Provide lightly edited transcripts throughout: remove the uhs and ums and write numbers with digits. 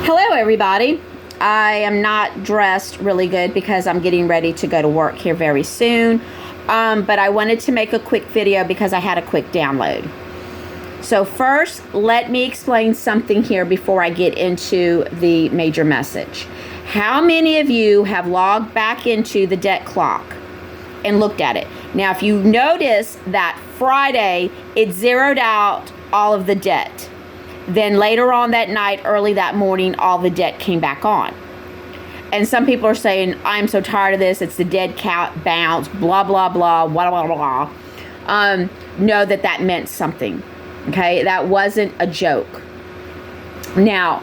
Hello everybody. I am not dressed really good because I'm getting ready to go to work here very soon. But I wanted to make a quick video because I had a quick download. So first, let me explain something here before I get into the major message. How many of you have logged back into the debt clock and looked at it? Now, if you notice that Friday, it zeroed out all of the debt. Then later on that night, early that morning, all the debt came back on. And some people are saying, I'm so tired of this. It's the dead cat bounce, blah, blah, blah, blah, blah, blah. Know that meant something. Okay, that wasn't a joke. Now,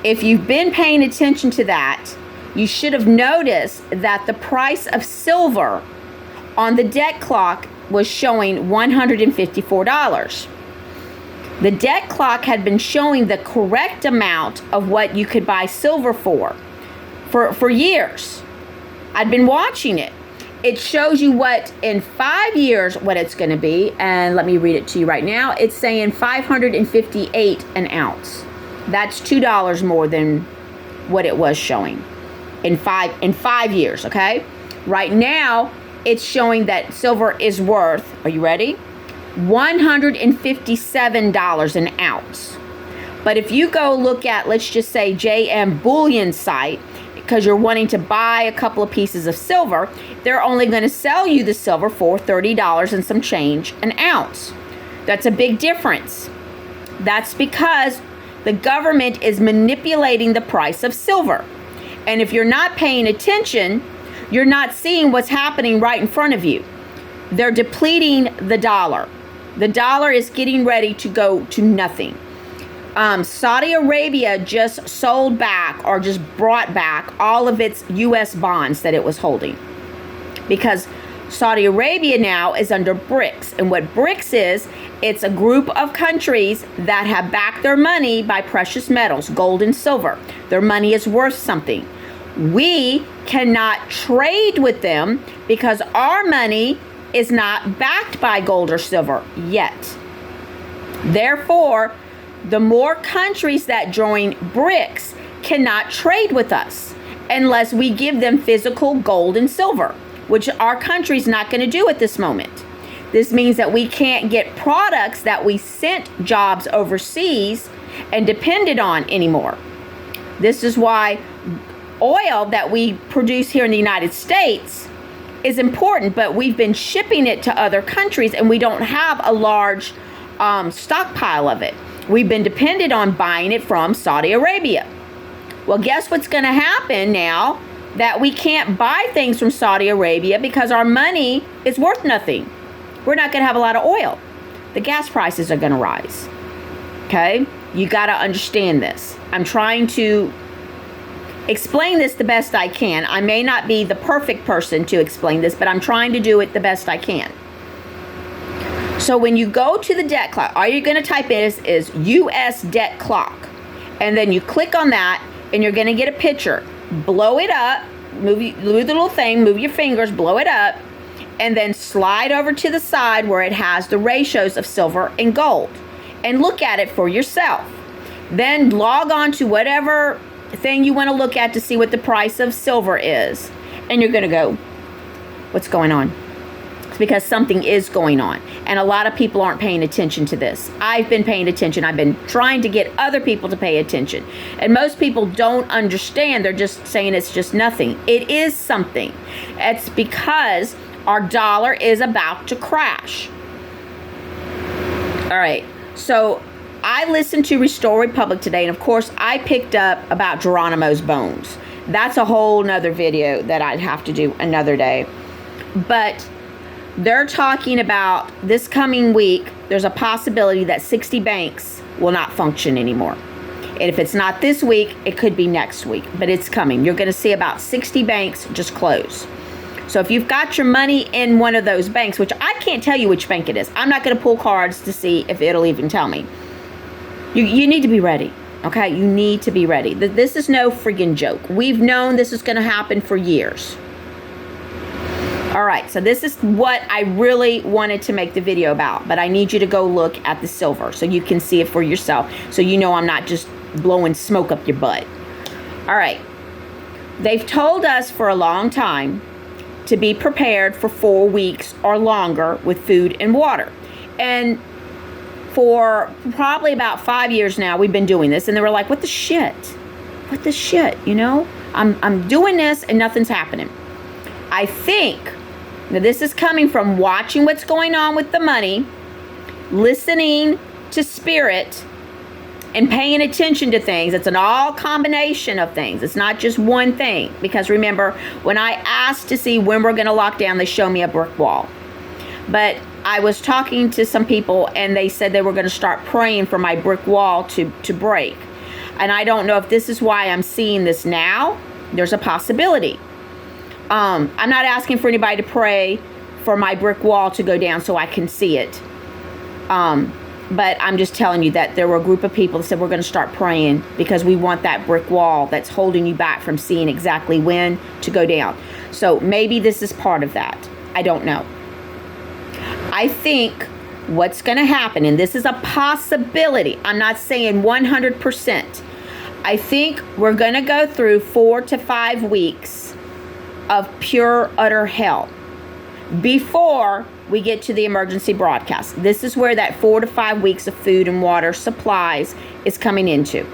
if you've been paying attention to that, you should have noticed that the price of silver on the debt clock was showing $154. The debt clock had been showing the correct amount of what you could buy silver for years. I'd been watching it. It shows you what in 5 years what it's going to be, and let me read it to you right now. It's saying $558 an ounce. That's $2 more than what it was showing in five years. Okay, right now it's showing that silver is worth, are you ready, $157 an ounce. But if you go look at, let's just say, JM Bullion site, because you're wanting to buy a couple of pieces of silver, they're only going to sell you the silver for $30 and some change an ounce. That's a big difference. That's because the government is manipulating the price of silver. And if you're not paying attention, you're not seeing what's happening right in front of you. They're depleting the dollar. The dollar is getting ready to go to nothing. Saudi Arabia just sold back or just brought back all of its U.S. bonds that it was holding. Because Saudi Arabia now is under BRICS. And what BRICS is, it's a group of countries that have backed their money by precious metals, gold and silver. Their money is worth something. We cannot trade with them because our money is not backed by gold or silver yet. Therefore, the more countries that join BRICS cannot trade with us unless we give them physical gold and silver, which our country's not going to do at this moment. This means that we can't get products that we sent jobs overseas and depended on anymore. This is why oil that we produce here in the United States is important, but we've been shipping it to other countries and we don't have a large stockpile of it. We've been dependent on buying it from Saudi Arabia. Well, guess what's going to happen now that we can't buy things from Saudi Arabia because our money is worth nothing? We're not going to have a lot of oil. The gas prices are going to rise. Okay? You got to understand this. I'm trying to explain this the best I can. I may not be the perfect person to explain this, but I'm trying to do it the best I can. So when you go to the debt clock, all you're going to type in is U.S. debt clock. And then you click on that, and you're going to get a picture. Blow it up, move the little thing, move your fingers, blow it up, and then slide over to the side where it has the ratios of silver and gold. And look at it for yourself. Then log on to whatever thing you want to look at to see what the price of silver is. And you're going to go, what's going on? It's because something is going on. And a lot of people aren't paying attention to this. I've been paying attention. I've been trying to get other people to pay attention. And most people don't understand. They're just saying it's just nothing. It is something. It's because our dollar is about to crash. All right. So I listened to Restore Republic today, and of course I picked up about Geronimo's bones. That's a whole nother video that I'd have to do another day. But they're talking about this coming week, there's a possibility that 60 banks will not function anymore. And if it's not this week, it could be next week, but it's coming. You're going to see about 60 banks just close. So if you've got your money in one of those banks, which I can't tell you which bank it is, I'm not going to pull cards to see if it'll even tell me. You need to be ready, okay? You need to be ready. This is no friggin' joke. We've known this is going to happen for years. All right, so this is what I really wanted to make the video about, but I need you to go look at the silver so you can see it for yourself, so you know I'm not just blowing smoke up your butt. All right. They've told us for a long time to be prepared for 4 weeks or longer with food and water. And for probably about 5 years now, we've been doing this. And they were like, what the shit? What the shit, you know? I'm doing this and nothing's happening. I think, now this is coming from watching what's going on with the money, listening to spirit, and paying attention to things. It's an all combination of things. It's not just one thing. Because remember, when I asked to see when we're going to lock down, they show me a brick wall. But I was talking to some people and they said they were going to start praying for my brick wall to break. And I don't know if this is why I'm seeing this now. There's a possibility. I'm not asking for anybody to pray for my brick wall to go down so I can see it. But I'm just telling you that there were a group of people that said we're going to start praying because we want that brick wall that's holding you back from seeing exactly when to go down. So maybe this is part of that. I don't know. I think what's going to happen, and this is a possibility, I'm not saying 100%. I think we're going to go through 4 to 5 weeks of pure, utter hell before we get to the emergency broadcast. This is where that 4 to 5 weeks of food and water supplies is coming into.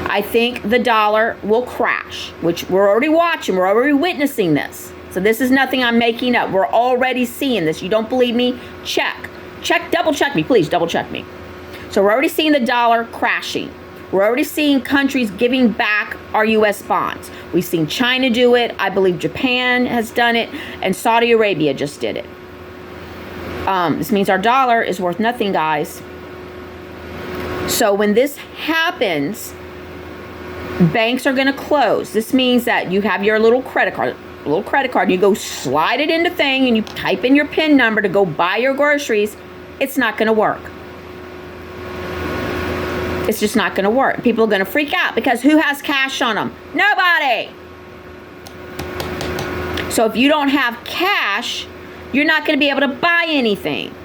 I think the dollar will crash, which we're already watching. We're already witnessing this. So this is nothing I'm making up. We're already seeing this. You don't believe me? Check. Double check me, please. Double check me. So we're already seeing the dollar crashing. We're already seeing countries giving back our U.S. bonds. We've seen China do it. I believe Japan has done it. And Saudi Arabia just did it. This means our dollar is worth nothing, guys. So when this happens, banks are going to close. This means that you have your little credit card. You go slide it in the thing and you type in your PIN number to go buy your groceries. It's not going to work. It's just not going to work. People are going to freak out because who has cash on them? Nobody. So if you don't have cash, you're not going to be able to buy anything.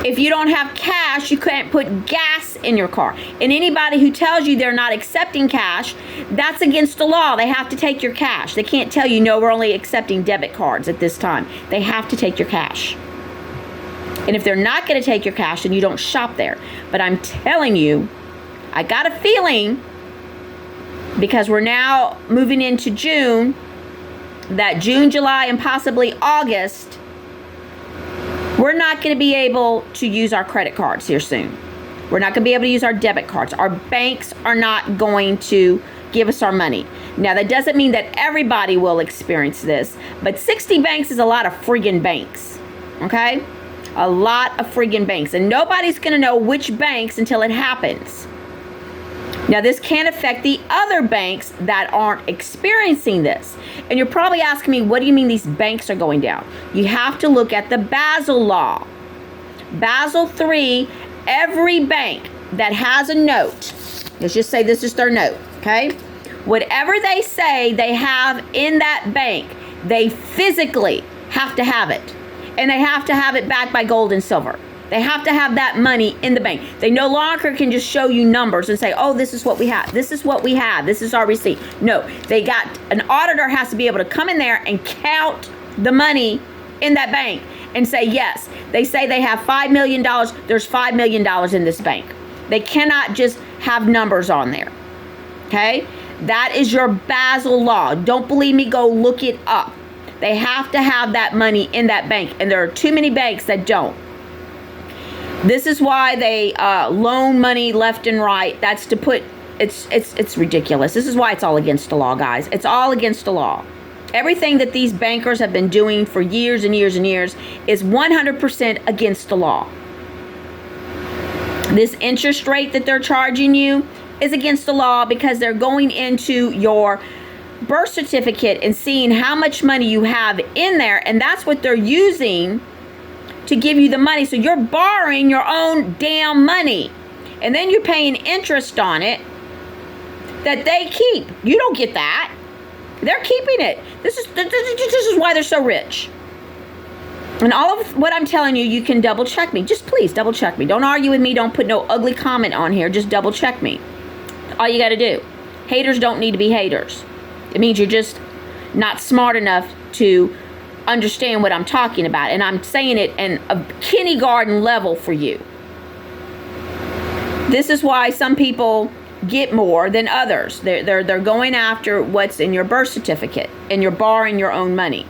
If you don't have cash, you can't put gas in your car. And anybody who tells you they're not accepting cash, that's against the law. They have to take your cash. They can't tell you, no, we're only accepting debit cards at this time. They have to take your cash. And if they're not going to take your cash, then you don't shop there. But I'm telling you, I got a feeling, because we're now moving into June, that June, July, and possibly August, we're not going to be able to use our credit cards here soon. We're not going to be able to use our debit cards. Our banks are not going to give us our money. Now, that doesn't mean that everybody will experience this, but 60 banks is a lot of friggin' banks, okay? A lot of friggin' banks, and nobody's going to know which banks until it happens. Now, this can affect the other banks that aren't experiencing this. And you're probably asking me, what do you mean these banks are going down? You have to look at the Basel Law. Basel III, every bank that has a note, let's just say this is their note, okay? Whatever they say they have in that bank, they physically have to have it. And they have to have it backed by gold and silver. They have to have that money in the bank. They no longer can just show you numbers and say, oh, this is what we have. This is what we have. This is our receipt. No, an auditor has to be able to come in there and count the money in that bank and say, yes, they say they have $5 million. There's $5 million in this bank. They cannot just have numbers on there. Okay? That is your Basel Law. Don't believe me? Go look it up. They have to have that money in that bank. And there are too many banks that don't. This is why they loan money left and right. That's to put, it's ridiculous. This is why it's all against the law, guys. It's all against the law. Everything that these bankers have been doing for years and years and years is 100% against the law. This interest rate that they're charging you is against the law because they're going into your birth certificate and seeing how much money you have in there, and that's what they're using to give you the money. So you're borrowing your own damn money, and then you're paying interest on it that they keep. You don't get that. They're keeping it. This is why they're so rich. And all of what I'm telling you, you can double check me. Just please double check me. Don't argue with me. Don't put no ugly comment on here. Just double check me. All you got to do. Haters don't need to be haters. It means you're just not smart enough to understand what I'm talking about. And I'm saying it in a kindergarten level for you. This is why some people get more than others. They're going after what's in your birth certificate, and you're borrowing your own money.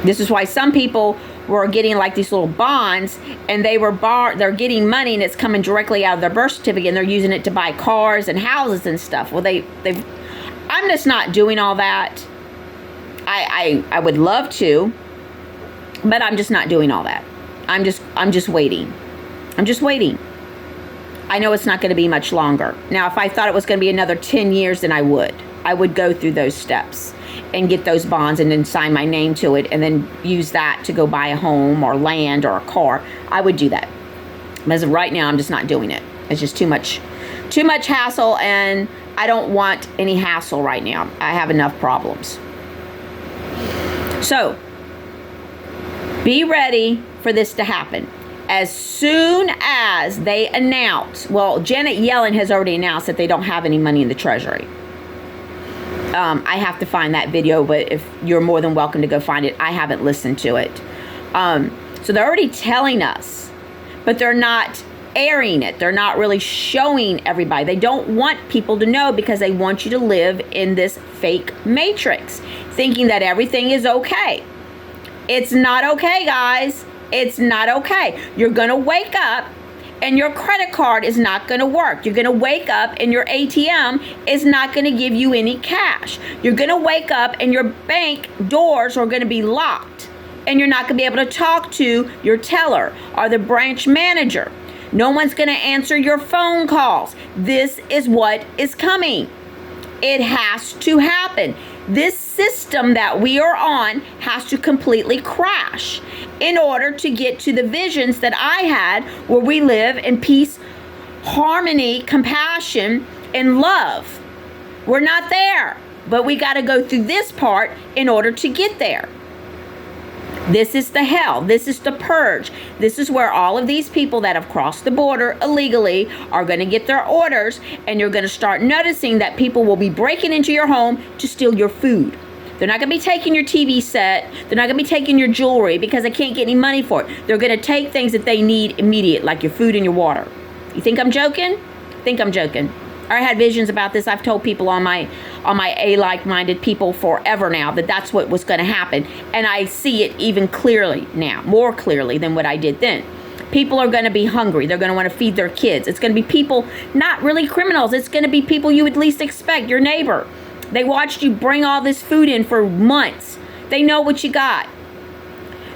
This is why some people were getting like these little bonds, and they're getting money, and it's coming directly out of their birth certificate, and they're using it to buy cars and houses and stuff. Well, I'm just not doing all that. I would love to, but I'm just not doing all that. I'm just waiting. I'm just waiting. I know it's not going to be much longer. Now, if I thought it was going to be another 10 years, then I would go through those steps and get those bonds and then sign my name to it and then use that to go buy a home or land or a car. I would do that. But as of right now, I'm just not doing it. It's just too much hassle, and I don't want any hassle right now. I have enough problems. So, be ready for this to happen. As soon as they announce, well, Janet Yellen has already announced that they don't have any money in the Treasury. I have to find that video, but if you're more than welcome to go find it. I haven't listened to it. So they're already telling us, but they're not airing it. They're not really showing everybody. They don't want people to know because they want you to live in this fake matrix, thinking that everything is okay. It's not okay, guys. It's not okay. You're going to wake up and your credit card is not going to work. You're going to wake up and your ATM is not going to give you any cash. You're going to wake up and your bank doors are going to be locked, and you're not going to be able to talk to your teller or the branch manager. No one's going to answer your phone calls. This is what is coming. It has to happen. This system that we are on has to completely crash in order to get to the visions that I had, where we live in peace, harmony, compassion, and love. We're not there, but we got to go through this part in order to get there. This is the hell. This is the purge. This is where all of these people that have crossed the border illegally are going to get their orders, and you're going to start noticing that people will be breaking into your home to steal your food. They're not going to be taking your TV set. They're not going to be taking your jewelry because they can't get any money for it. They're going to take things that they need immediate, like your food and your water. You think I'm joking? Think I'm joking. I had visions about this. I've told people on my like-minded people forever now that that's what was going to happen. And I see it even clearly now, more clearly than what I did then. People are going to be hungry. They're going to want to feed their kids. It's going to be people, not really criminals. It's going to be people you would least expect, your neighbor. They watched you bring all this food in for months. They know what you got.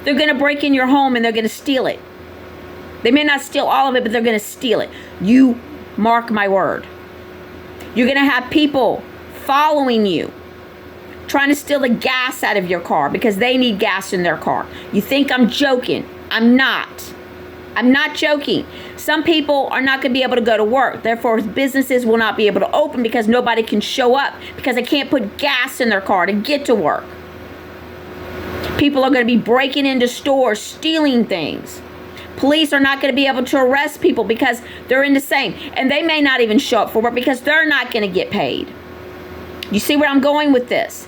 They're going to break in your home and they're going to steal it. They may not steal all of it, but they're going to steal it. You mark my word. You're going to have people following you, trying to steal the gas out of your car because they need gas in their car. You think I'm joking? I'm not. I'm not joking. Some people are not going to be able to go to work. Therefore, businesses will not be able to open because nobody can show up because they can't put gas in their car to get to work. People are going to be breaking into stores, stealing things. Police are not going to be able to arrest people because they're in the same. And they may not even show up for work because they're not going to get paid. You see where I'm going with this?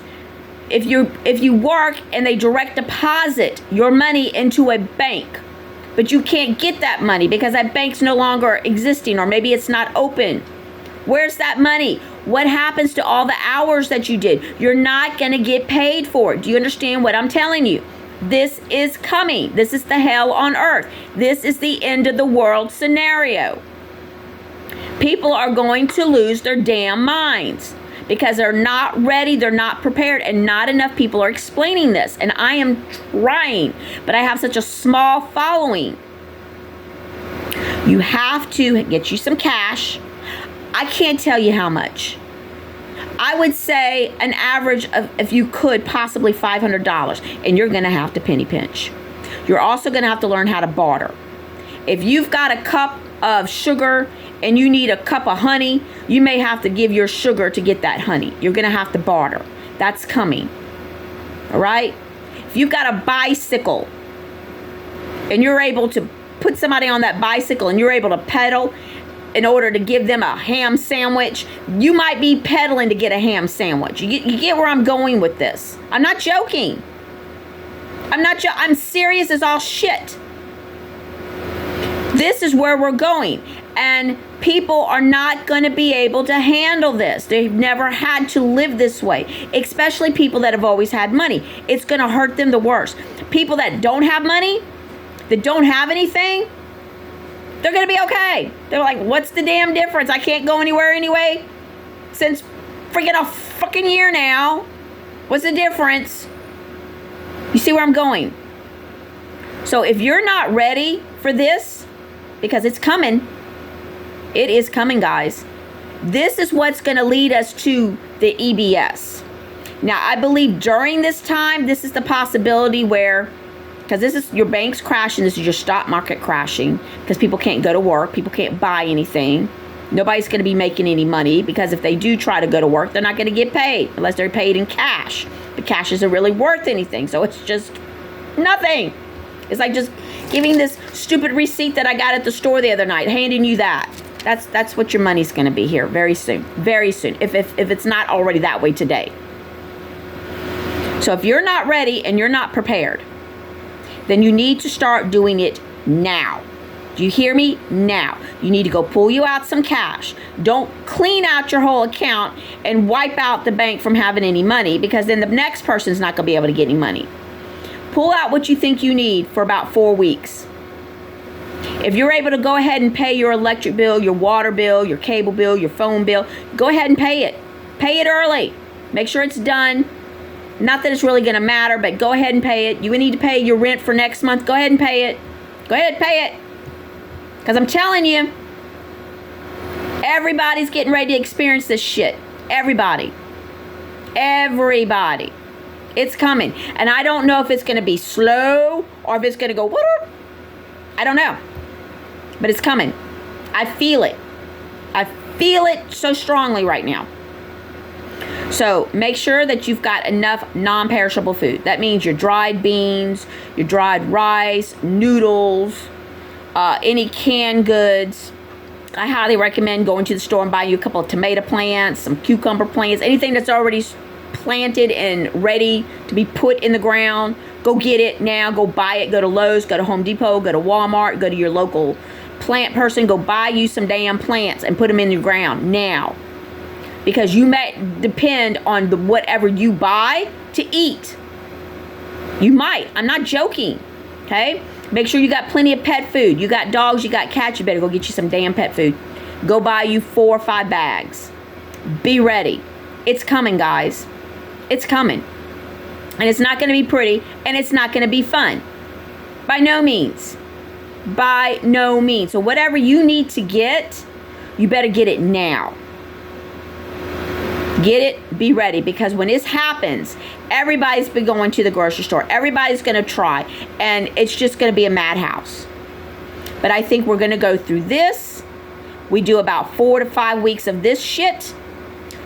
If you work and they direct deposit your money into a bank, but you can't get that money because that bank's no longer existing, or maybe it's not open. Where's that money? What happens to all the hours that you did? You're not going to get paid for it. Do you understand what I'm telling you? This is coming. This is the hell on earth. This is the end of the world scenario. People are going to lose their damn minds because they're not ready, they're not prepared, and not enough people are explaining this. And I am trying, but I have such a small following. You have to get you some cash. I can't tell you how much. I would say an average of, if you could, possibly $500, and you're going to have to penny pinch. You're also going to have to learn how to barter. If you've got a cup of sugar and you need a cup of honey, you may have to give your sugar to get that honey. You're going to have to barter. That's coming. All right? If you've got a bicycle and you're able to put somebody on that bicycle and you're able to pedal in order to give them a ham sandwich, you might be pedaling to get a ham sandwich. You get where I'm going with this. I'm not joking. I'm serious as all shit. This is where we're going. And people are not going to be able to handle this. They've never had to live this way, especially people that have always had money. It's going to hurt them the worst. People that don't have money, that don't have anything, they're going to be okay. They're like, what's the damn difference? I can't go anywhere anyway since freaking a fucking year now. What's the difference? You see where I'm going? So if you're not ready for this, because it's coming, it is coming, guys. This is what's going to lead us to the EBS. Now, I believe during this time, this is the possibility where, because this is your banks crashing, this is your stock market crashing, because people can't go to work, people can't buy anything. Nobody's going to be making any money, because if they do try to go to work, they're not going to get paid unless they're paid in cash. But cash isn't really worth anything, so it's just nothing. It's like just giving this stupid receipt that I got at the store the other night, handing you that. That's what your money's going to be here very soon, if it's not already that way today. So if you're not ready and you're not prepared, then you need to start doing it now. Do you hear me? Now. You need to go pull you out some cash. Don't clean out your whole account and wipe out the bank from having any money, because then the next person's not going to be able to get any money. Pull out what you think you need for about 4 weeks. If you're able to go ahead and pay your electric bill, your water bill, your cable bill, your phone bill, go ahead and pay it. Pay it early. Make sure it's done. Not that it's really going to matter, but go ahead and pay it. You need to pay your rent for next month. Go ahead and pay it. Go ahead and pay it. Because I'm telling you, everybody's getting ready to experience this shit. Everybody. Everybody. It's coming. And I don't know if it's going to be slow or if it's going to go, whoop. I don't know. But it's coming. I feel it. I feel it so strongly right now. So make sure that you've got enough non-perishable food. That means your dried beans, your dried rice, noodles, any canned goods. I highly recommend going to the store and buying you a couple of tomato plants, some cucumber plants, anything that's already planted and ready to be put in the ground. Go get it now. Go buy it. Go to Lowe's, go to Home Depot, go to Walmart, go to your local plant person. Go buy you some damn plants and put them in the ground now. Because you might depend on whatever you buy to eat. You might. I'm not joking. Okay? Make sure you got plenty of pet food. You got dogs, you got cats, you better go get you some damn pet food. Go buy you 4 or 5 bags. Be ready. It's coming, guys. It's coming. And it's not going to be pretty, and it's not going to be fun. By no means. By no means. So whatever you need to get, you better get it now. Get it, be ready, because when this happens, everybody's been going to the grocery store. Everybody's going to try, and it's just going to be a madhouse. But I think we're going to go through this. We do about 4 to 5 weeks of this shit.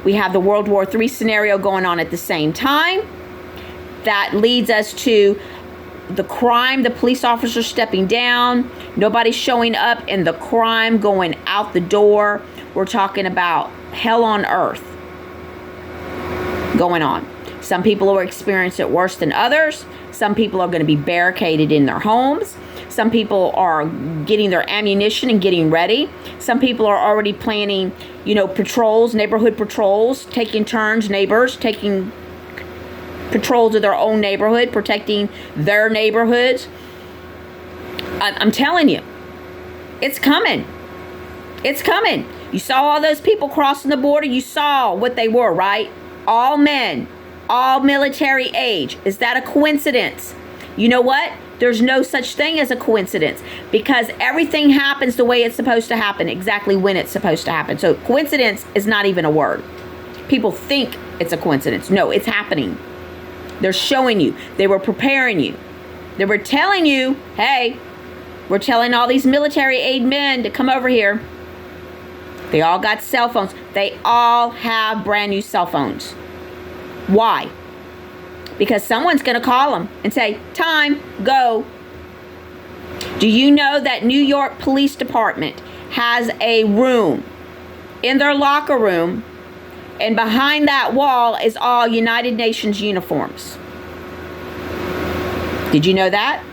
We have the World War III scenario going on at the same time. That leads us to the crime, the police officers stepping down, nobody showing up, and the crime going out the door. We're talking about hell on earth going on. Some people will experience it worse than others. Some people are going to be barricaded in their homes. Some people are getting their ammunition and getting ready. Some people are already planning, patrols, neighborhood patrols, taking turns, neighbors, taking patrols of their own neighborhood, protecting their neighborhoods. I'm telling you, it's coming. It's coming. You saw all those people crossing the border. You saw what they were, right? All men, all military age. Is that a coincidence? You know what? There's no such thing as a coincidence, because everything happens the way it's supposed to happen, exactly when it's supposed to happen. So coincidence is not even a word. People think it's a coincidence. No, it's happening. They're showing you. They were preparing you. They were telling you, hey, we're telling all these military aid men to come over here. They all got cell phones. They all have brand new cell phones. Why? Because someone's going to call them and say, time, go. Do you know that New York Police Department has a room in their locker room, and behind that wall is all United Nations uniforms? Did you know that?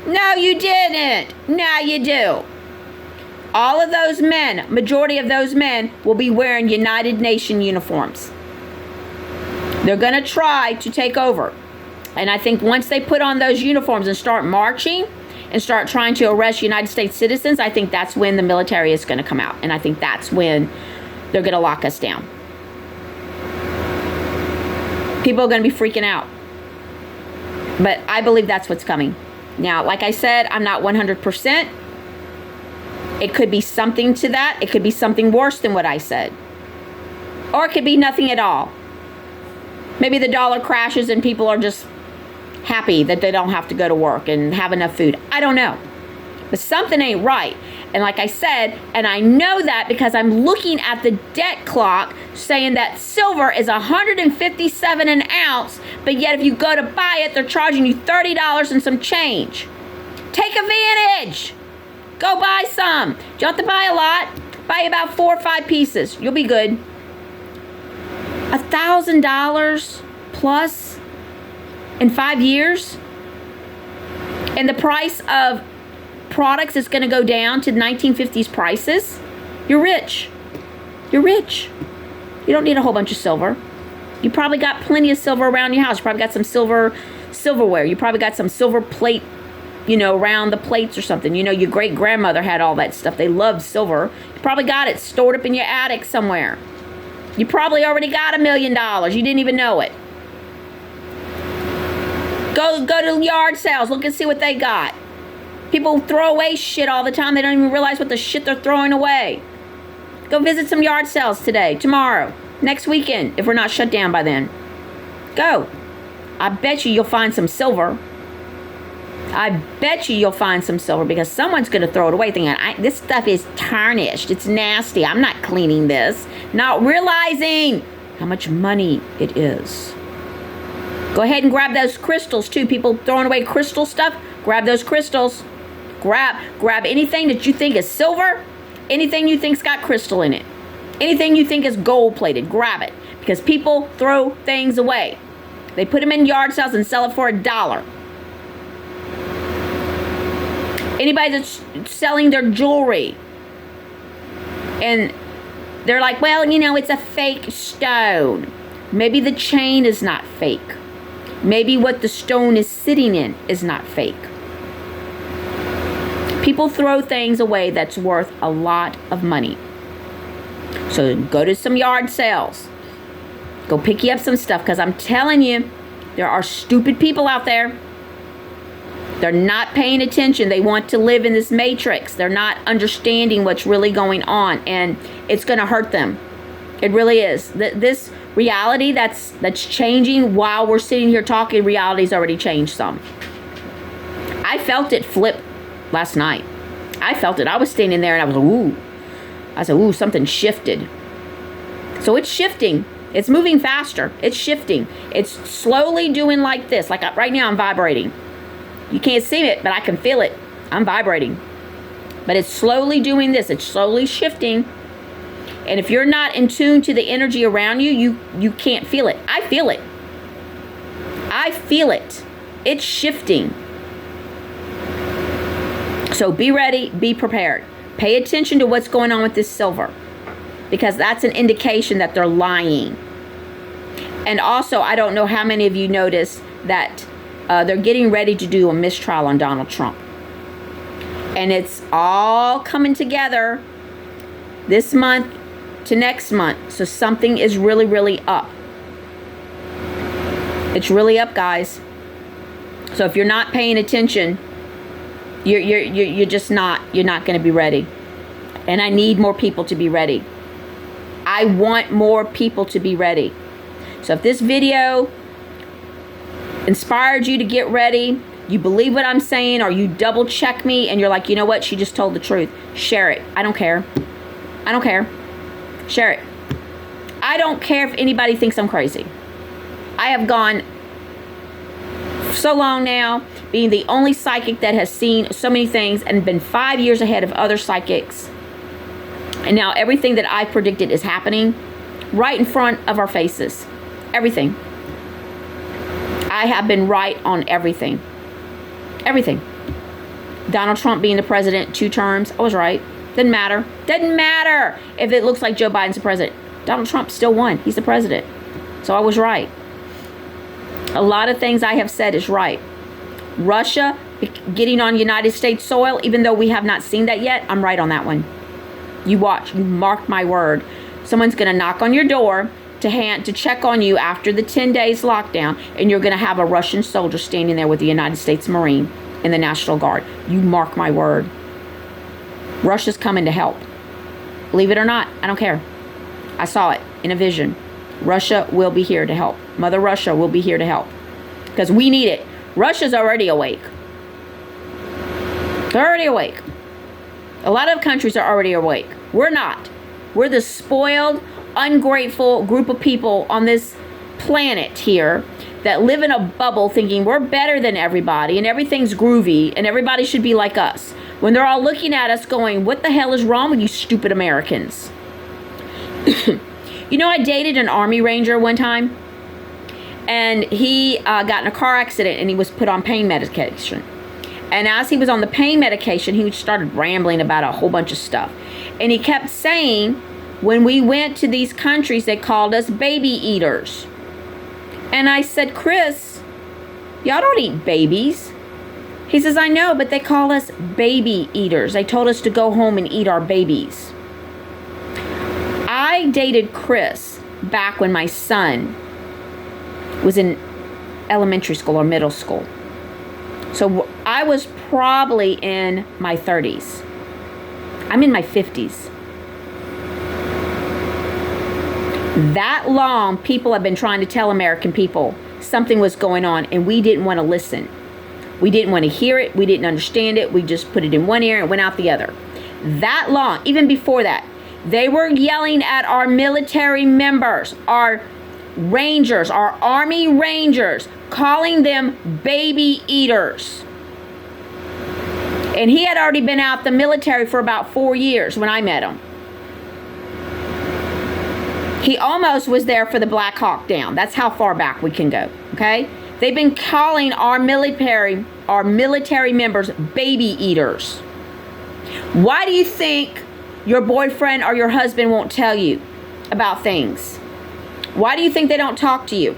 No, you didn't. Now you do. All of those men, majority of those men, will be wearing United Nations uniforms. They're going to try to take over. And I think once they put on those uniforms and start marching and start trying to arrest United States citizens, I think that's when the military is going to come out. And I think that's when they're going to lock us down. People are going to be freaking out. But I believe that's what's coming. Now, like I said, I'm not 100%. It could be something to that. It could be something worse than what I said. Or it could be nothing at all. Maybe the dollar crashes and people are just happy that they don't have to go to work and have enough food. I don't know. But something ain't right. And like I said, and I know that because I'm looking at the debt clock saying that silver is $157 an ounce, but yet if you go to buy it, they're charging you $30 and some change. Take advantage. Go buy some. You don't have to buy a lot. Buy about 4 or 5 pieces. You'll be good. $1,000 plus in 5 years? And the price of products is going to go down to 1950s prices? You're rich. You're rich. You don't need a whole bunch of silver. You probably got plenty of silver around your house. You probably got some silverware. You probably got some silver plate, around the plates or something. Your great-grandmother had all that stuff. They loved silver. You probably got it stored up in your attic somewhere. You probably already got $1 million. You didn't even know it. Go to yard sales. Look and see what they got. People throw away shit all the time. They don't even realize what the shit they're throwing away. Go visit some yard sales today, tomorrow, next weekend, if we're not shut down by then. Go. I bet you'll find some silver. I bet you'll find some silver because someone's going to throw it away thinking, this stuff is tarnished. It's nasty. I'm not cleaning this. Not realizing how much money it is. Go ahead and grab those crystals too. People throwing away crystal stuff. Grab those crystals. Grab anything that you think is silver. Anything you think's got crystal in it. Anything you think is gold plated. Grab it. Because people throw things away. They put them in yard sales and sell it for $1. Anybody that's selling their jewelry and they're like, well, it's a fake stone. Maybe the chain is not fake. Maybe what the stone is sitting in is not fake. People throw things away that's worth a lot of money. So go to some yard sales. Go pick you up some stuff because I'm telling you, there are stupid people out there. They're not paying attention. They want to live in this matrix. They're not understanding what's really going on, and it's going to hurt them. It really is. This reality that's changing while we're sitting here talking, reality's already changed some. I felt it flip last night. I felt it. I was standing there and I was like, ooh. I said, ooh, something shifted. So it's shifting. It's moving faster. It's shifting. It's slowly doing like this. Like right now I'm vibrating. You can't see it, but I can feel it. I'm vibrating. But it's slowly doing this. It's slowly shifting. And if you're not in tune to the energy around you, you can't feel it. I feel it. I feel it. It's shifting. So be ready. Be prepared. Pay attention to what's going on with this silver. Because that's an indication that they're lying. And also, I don't know how many of you noticed that they're getting ready to do a mistrial on Donald Trump. And it's all coming together this month to next month. So something is really, really up. It's really up, guys. So if you're not paying attention, you're just not. You're not going to be ready. And I need more people to be ready. I want more people to be ready. So if this video inspired you to get ready, you believe what I'm saying, or you double check me and you're like, you know what, she just told the truth, share it. I don't care. I don't care. Share it. I don't care if anybody thinks I'm crazy. I have gone so long now. being the only psychic that has seen so many things and been 5 years ahead of other psychics. And now everything that I predicted is happening right in front of our faces. Everything. I have been right on everything. Everything. Donald Trump being the president 2 terms, I was right. Doesn't matter. Doesn't matter if it looks like Joe Biden's the president. Donald Trump still won. He's the president. So I was right. A lot of things I have said is right. Russia getting on United States soil, even though we have not seen that yet, I'm right on that one. You watch. You mark my word. Someone's going to knock on your door to check on you after the 10 days lockdown, and you're going to have a Russian soldier standing there with the United States Marine in the National Guard. You mark my word. Russia's coming to help. Believe it or not, I don't care. I saw it in a vision. Russia will be here to help. Mother Russia will be here to help. Because we need it. Russia's already awake. They're already awake. A lot of countries are already awake. We're not. We're the spoiled, ungrateful group of people on this planet here that live in a bubble thinking we're better than everybody and everything's groovy and everybody should be like us. When they're all looking at us going, what the hell is wrong with you stupid Americans? You know, I dated an Army Ranger one time, and he got in a car accident and he was put on pain medication. And as he was on the pain medication, he started rambling about a whole bunch of stuff. And he kept saying, when we went to these countries, they called us baby eaters. And I said, Chris, y'all don't eat babies. He says, I know, but they call us baby eaters. They told us to go home and eat our babies. I dated Chris back when my son was in elementary school or middle school. So I was probably in my 30s. I'm in my 50s. That long, people have been trying to tell American people something was going on, and we didn't want to listen. We didn't want to hear it. We didn't understand it. We just put it in one ear and went out the other. That long, even before that, they were yelling at our military members, our Rangers, our Army Rangers, calling them baby eaters. And he had already been out the military for about 4 years when I met him. He almost was there for the Black Hawk Down. That's how far back we can go, okay? They've been calling our military members baby eaters. Why do you think your boyfriend or your husband won't tell you about things? Why do you think they don't talk to you?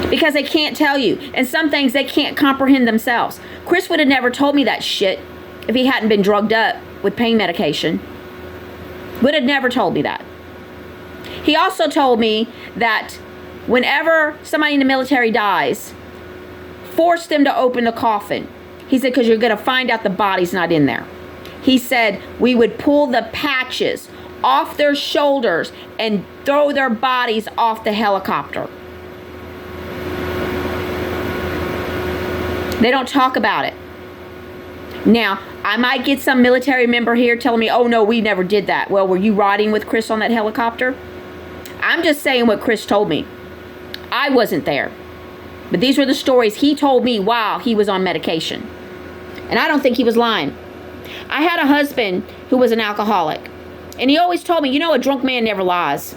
Because they can't tell you. And some things they can't comprehend themselves. Chris would have never told me that shit if he hadn't been drugged up with pain medication. Would have never told me that. He also told me that whenever somebody in the military dies, force them to open the coffin. He said, because you're going to find out the body's not in there. He said we would pull the patches off their shoulders and throw their bodies off the helicopter. They don't talk about it. Now, I might get some military member here telling me, oh no, we never did that. Well, were you riding with Chris on that helicopter? I'm just saying what Chris told me. I wasn't there. But these were the stories he told me while he was on medication. And I don't think he was lying. I had a husband who was an alcoholic. And he always told me, you know, a drunk man never lies.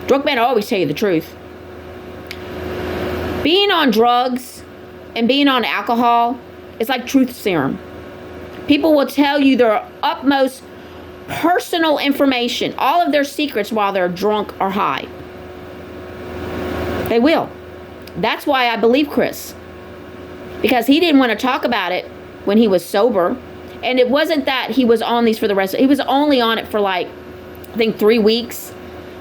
Drunk men always tell you the truth. Being on drugs and being on alcohol is like truth serum. People will tell you their utmost personal information, all of their secrets while they're drunk or high. They will. That's why I believe Chris. Because he didn't want to talk about it when he was sober. And it wasn't that he was on these for the rest. He was only on it for like, I think 3 weeks.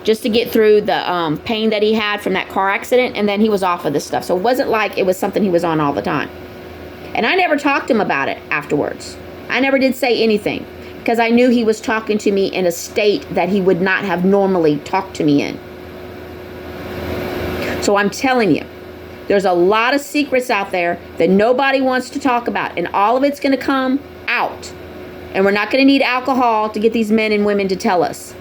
Just to get through the pain that he had from that car accident. And then he was off of this stuff. So it wasn't like it was something he was on all the time. And I never talked to him about it afterwards. I never did say anything. Because I knew he was talking to me in a state that he would not have normally talked to me in. So I'm telling you, there's a lot of secrets out there that nobody wants to talk about. And all of it's going to come out. And we're not going to need alcohol to get these men and women to tell us.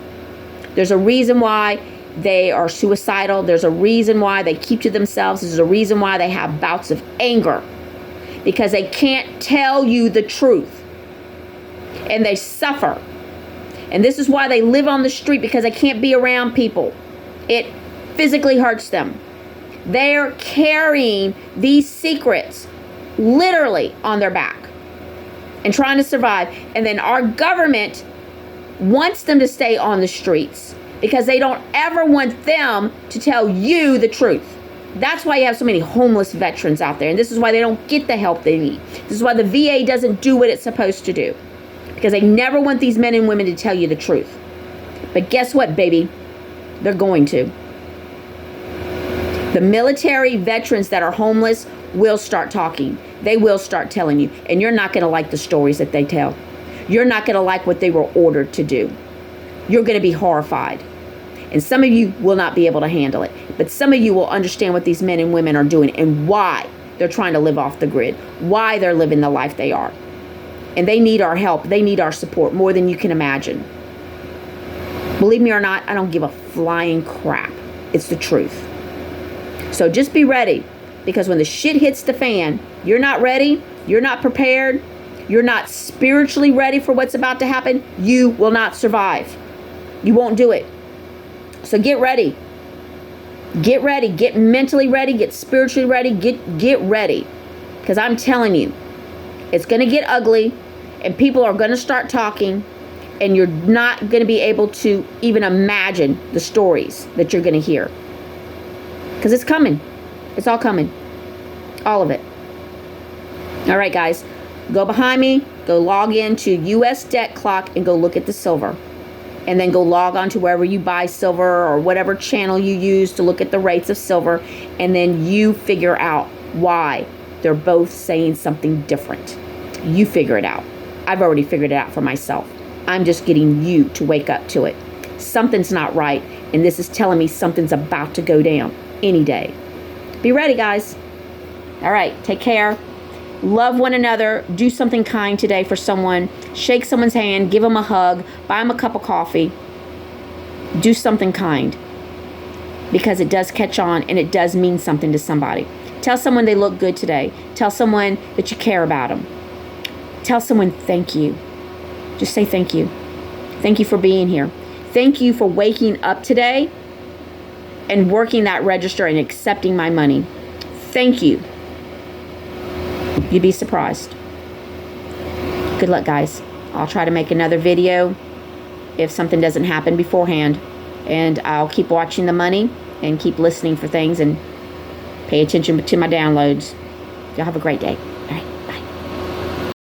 There's a reason why They are suicidal. There's a reason why they keep to themselves. There's a reason why they have bouts of anger, because they can't tell you the truth and they suffer. And this is why they live on the street, because they can't be around people. It physically hurts them. They're carrying these secrets literally on their back and trying to survive. And then our government wants them to stay on the streets because they don't ever want them to tell you the truth. That's why you have so many homeless veterans out there. And this is why they don't get the help they need. This is why the VA doesn't do what it's supposed to do, because they never want these men and women to tell you the truth. But guess what, baby? They're going to. The military veterans that are homeless will start talking. They will start telling you. And you're not going to like the stories that they tell. You're not going to like what they were ordered to do. You're going to be horrified. And some of you will not be able to handle it. But some of you will understand what these men and women are doing and why they're trying to live off the grid, why they're living the life they are. And they need our help. They need our support more than you can imagine. Believe me or not, I don't give a flying crap. It's the truth. So just be ready, because when the shit hits the fan, you're not ready, you're not prepared, you're not spiritually ready for what's about to happen, you will not survive. You won't do it. So get ready. Get ready. Get mentally ready. Get spiritually ready. Get ready. Because I'm telling you, it's going to get ugly, and people are going to start talking, and you're not going to be able to even imagine the stories that you're going to hear. Because it's coming. It's all coming. All of it. All right, guys. Go behind me. Go log into US Debt Clock and go look at the silver. And then go log on to wherever you buy silver or whatever channel you use to look at the rates of silver. And then you figure out why they're both saying something different. You figure it out. I've already figured it out for myself. I'm just getting you to wake up to it. Something's not right. And this is telling me something's about to go down any day. Be ready, guys. All right. Take care. Love one another. Do something kind today for someone. Shake someone's hand. Give them a hug. Buy them a cup of coffee. Do something kind, because it does catch on and it does mean something to somebody. Tell someone they look good today. Tell someone that you care about them. Tell someone thank you. Just say thank you. Thank you for being here. Thank you for waking up today and working that register and accepting my money. Thank you. You'd be surprised. Good luck, guys. I'll try to make another video if something doesn't happen beforehand. And I'll keep watching the money and keep listening for things and pay attention to my downloads. Y'all have a great day.